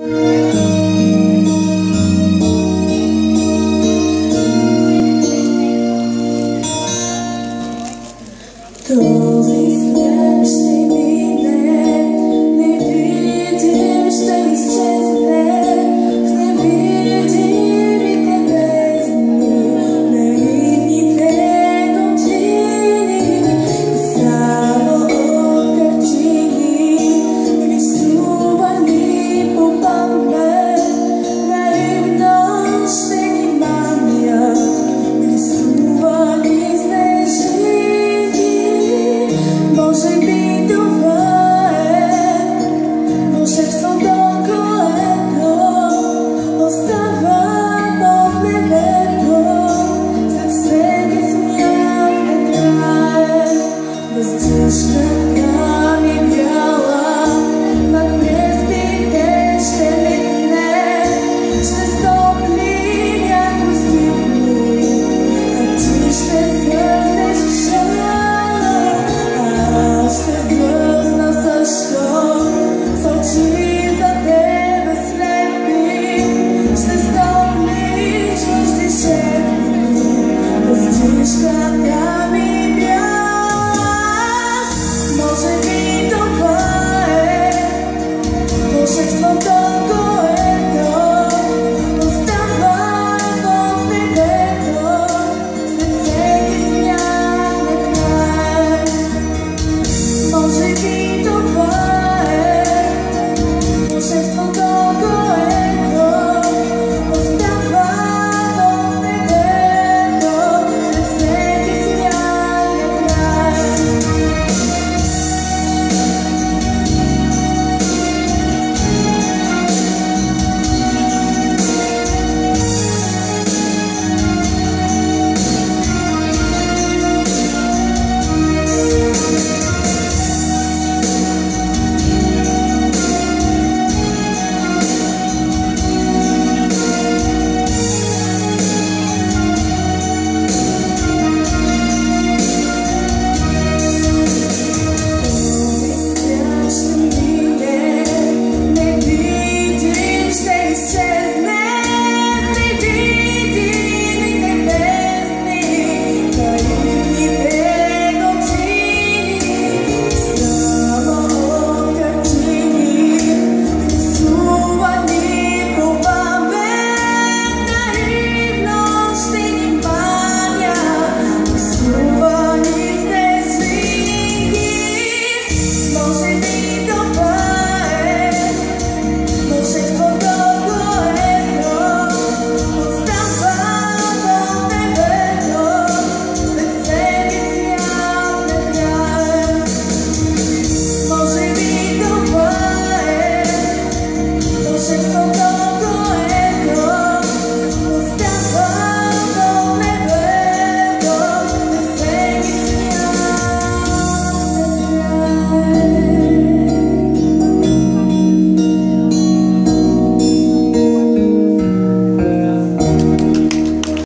Този свят ще мине, не видим, ще изчезне в невидимите бездни, наивните години, само от картини, рисувани по памет, наивно ще ни манят, рисувани може би това е вълшебството, което остава под небето. След всеки смях не трае, въздушката ми бяла над преспите ще митне, ще стопли някой стихни, а ти ще създеш шала. Ще злъзна също с очи за тебе слепи, ще стопли чужди шепти, въздишката ми бяла. Може би това е вълшебството,